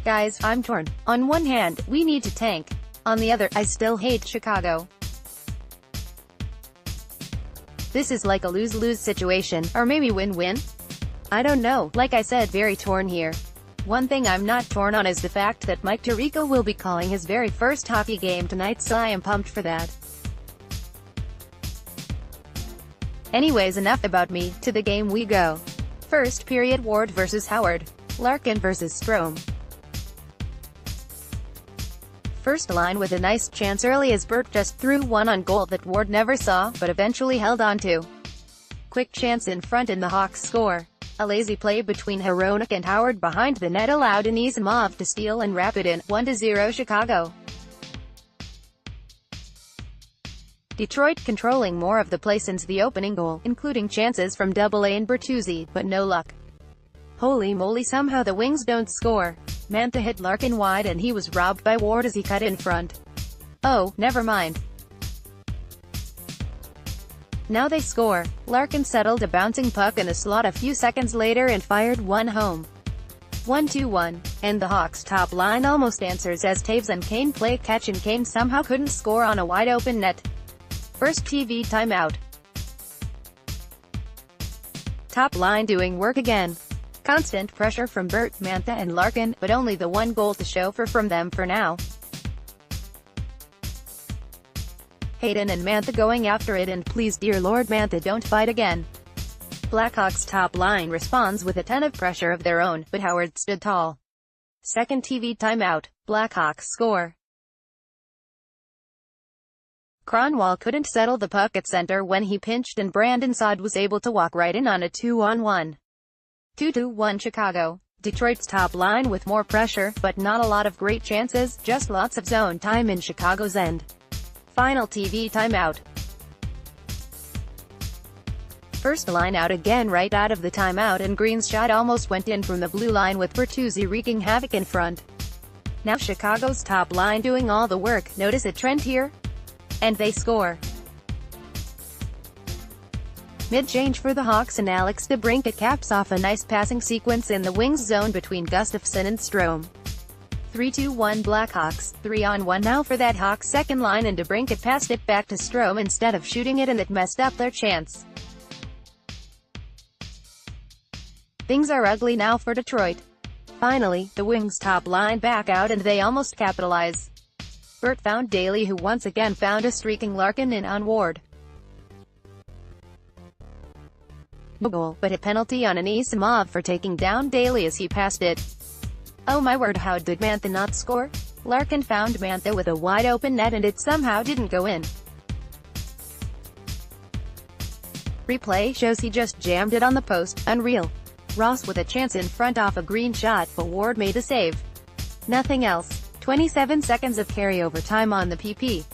Guys, I'm torn. On one hand, we need to tank. On the other, I still hate Chicago. This is like a lose-lose situation, or maybe win-win? I don't know, like I said, very torn here. One thing I'm not torn on is the fact that Mike Tirico will be calling his very first hockey game tonight, so I am pumped for that. Anyways, enough about me, to the game we go. First period, Ward versus Howard. Larkin versus Strome. First line with a nice chance early as Bert just threw one on goal that Ward never saw, but eventually held on to. Quick chance in front and the Hawks score. A lazy play between Hronek and Howard behind the net allowed Anisimov to steal and wrap it in, 1-0 Chicago. Detroit controlling more of the play since the opening goal, including chances from Double A and Bertuzzi, but no luck. Holy moly, somehow the Wings don't score. Mantha hit Larkin wide and he was robbed by Ward as he cut in front. Oh, never mind. Now they score. Larkin settled a bouncing puck in the slot a few seconds later and fired one home. 1-1. And the Hawks' top line almost answers as Taves and Kane play catch and Kane somehow couldn't score on a wide-open net. First TV timeout. Top line doing work again. Constant pressure from Bert, Mantha and Larkin, but only the one goal to show for from them for now. Hayden and Mantha going after it, and please dear Lord Mantha don't fight again. Blackhawks' top line responds with a ton of pressure of their own, but Howard stood tall. Second TV timeout. Blackhawks score. Cronwall couldn't settle the puck at center when he pinched and Brandon Saad was able to walk right in on a 2-on-1. 2-1 Chicago. Detroit's top line with more pressure, but not a lot of great chances, just lots of zone time in Chicago's end. Final TV timeout. First line out again right out of the timeout, and Green's shot almost went in from the blue line with Bertuzzi wreaking havoc in front. Now Chicago's top line doing all the work. Notice a trend here? And they score. Mid-change for the Hawks and Alex DeBrincat caps off a nice passing sequence in the Wings zone between Gustafsson and Strome. 3-2-1 Blackhawks, 3-on-1 now for that Hawks second line, and DeBrincat passed it back to Strome instead of shooting it, and that messed up their chance. Things are ugly now for Detroit. Finally, the Wings top line back out and they almost capitalize. Bert found Daly, who once again found a streaking Larkin in on Ward. No goal, but a penalty on Anisimov for taking down Daly as he passed it. Oh my word, how did Mantha not score? Larkin found Mantha with a wide-open net and it somehow didn't go in. Replay shows he just jammed it on the post. Unreal. Ross with a chance in front off a Green shot, but Ward made a save. Nothing else. 27 seconds of carryover time on the PP.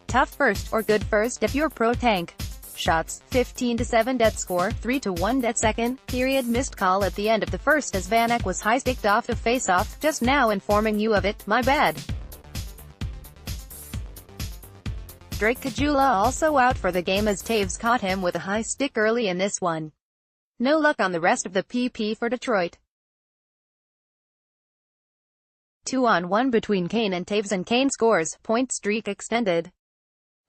Tough first, or good first if you're pro tank. Shots, 15-7 dead score, 3-1 dead second, period. Missed call at the end of the first as Vanek was high-sticked off a face-off, just now informing you of it, my bad. Drake Caggiula also out for the game as Taves caught him with a high stick early in this one. No luck on the rest of the PP for Detroit. 2-on-1 between Kane and Taves and Kane scores, point streak extended.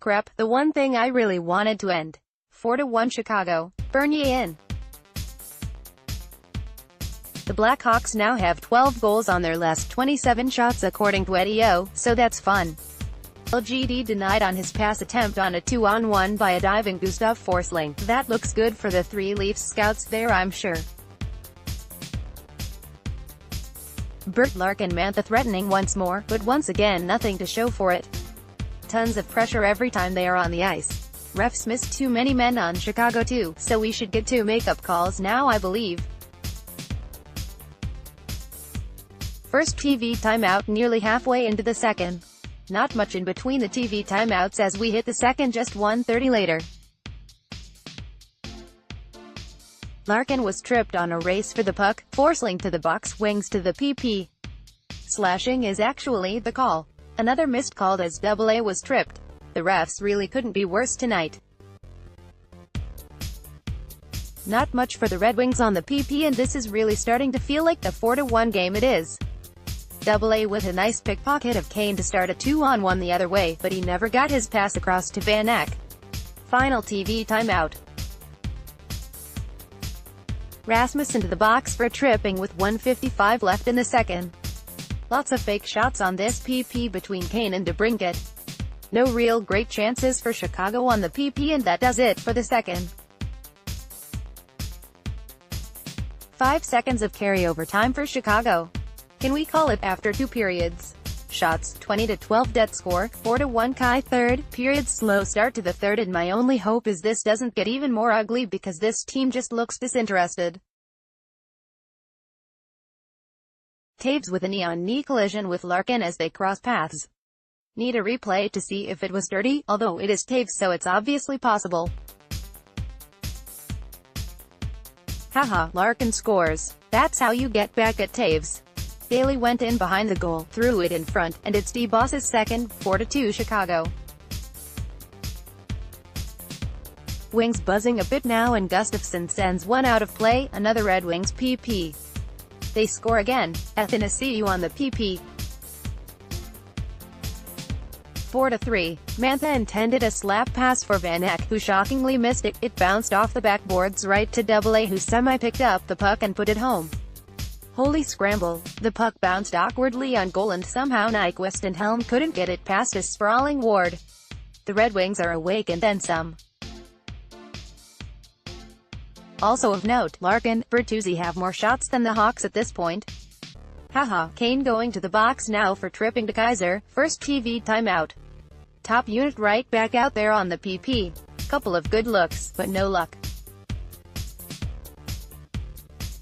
Crap, the one thing I really wanted to end. 4-1 Chicago. Burn ye in. The Blackhawks now have 12 goals on their last 27 shots according to Eddie O, so that's fun. LGD denied on his pass attempt on a 2-on-1 by a diving Gustav Forsling. That looks good for the three Leafs scouts there, I'm sure. Bert, Larkin, Mantha threatening once more, but once again nothing to show for it. Tons of pressure every time they are on the ice. Refs missed too many men on Chicago too, so we should get 2 makeup calls now, I believe. First TV timeout nearly halfway into the second. Not much in between the TV timeouts as we hit the second just 1:30 later. Larkin was tripped on a race for the puck, Forsling to the box, Wings to the PP. Slashing is actually the call. Another missed call as Double A was tripped. The refs really couldn't be worse tonight. Not much for the Red Wings on the PP, and this is really starting to feel like the 4-1 game it is. AA with a nice pickpocket of Kane to start a 2-on-1 the other way, but he never got his pass across to Van Eck. Final TV timeout. Rasmus into the box for tripping with 1:55 left in the second. Lots of fake shots on this PP between Kane and DeBrincat. No real great chances for Chicago on the PP, and that does it for the second. 5 seconds of carryover time for Chicago. Can we call it after 2 periods? Shots, 20-12 dead score, 4-1 Kai third, period slow start to the third, and my only hope is this doesn't get even more ugly because this team just looks disinterested. Taves with a knee-on-knee collision with Larkin as they cross paths. Need a replay to see if it was dirty, although it is Taves so it's obviously possible. Haha, Larkin scores. That's how you get back at Taves. Daly went in behind the goal, threw it in front, and it's D-Boss's second, 4-2 Chicago. Wings buzzing a bit now, and Gustafsson sends one out of play, another Red Wings PP. They score again. Athanasiou on the PP. 4-3. Mantha intended a slap pass for Van Eck, who shockingly missed it. It bounced off the backboards right to AA, who semi-picked up the puck and put it home. Holy scramble. The puck bounced awkwardly on goal, and somehow Nyquist and Helm couldn't get it past a sprawling Ward. The Red Wings are awake and then some. Also of note, Larkin, Bertuzzi have more shots than the Hawks at this point. Haha, Kane going to the box now for tripping to Kaiser. First TV timeout. Top unit right back out there on the PP. Couple of good looks, but no luck.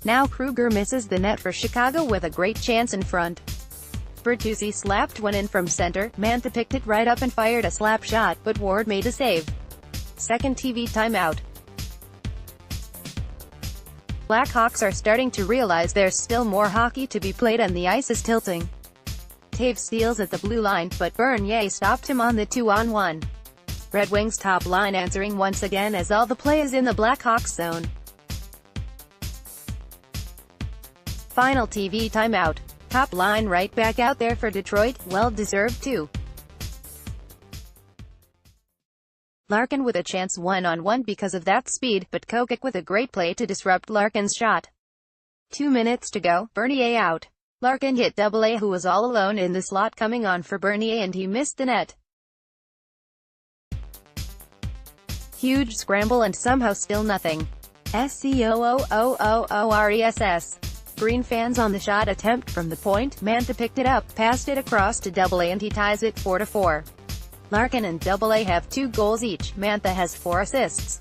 Now Kruger misses the net for Chicago with a great chance in front. Bertuzzi slapped one in from center, Mantha picked it right up and fired a slap shot, but Ward made a save. Second TV timeout. Blackhawks are starting to realize there's still more hockey to be played and the ice is tilting. Taves steals at the blue line, but Bernier stopped him on the 2-on-1. Red Wings top line answering once again as all the play is in the Blackhawks zone. Final TV timeout. Top line right back out there for Detroit, well deserved too. Larkin with a chance 1-on-1 because of that speed, but Kokic with a great play to disrupt Larkin's shot. 2 minutes to go, Bernier out. Larkin hit AA, who was all alone in the slot coming on for Bernier, and he missed the net. Huge scramble and somehow still nothing. SCOOOORESS. Green fans on the shot attempt from the point. Mantha picked it up, passed it across to AA, and he ties it 4-4. Larkin and AA have 2 goals each. Mantha has 4 assists.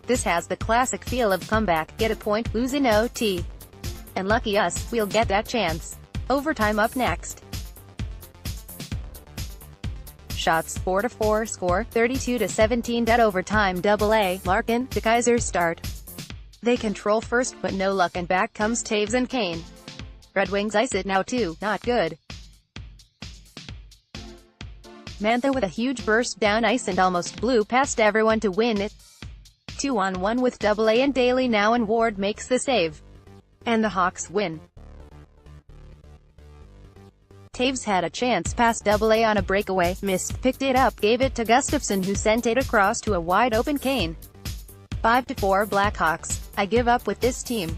This has the classic feel of comeback, get a point, lose in OT. And lucky us, we'll get that chance. Overtime up next. Shots 4-4, score 32-17 at overtime. AA, Larkin, the Kaiser start. They control first, but no luck, and back comes Taves and Kane. Red Wings ice it now too, not good. Mantha with a huge burst down ice and almost blew past everyone to win it. 2-on-1 with AA and Daly now, and Ward makes the save. And the Hawks win. Taves had a chance past AA on a breakaway, missed, picked it up, gave it to Gustafsson, who sent it across to a wide-open Kane. 5-4 Blackhawks. I give up with this team.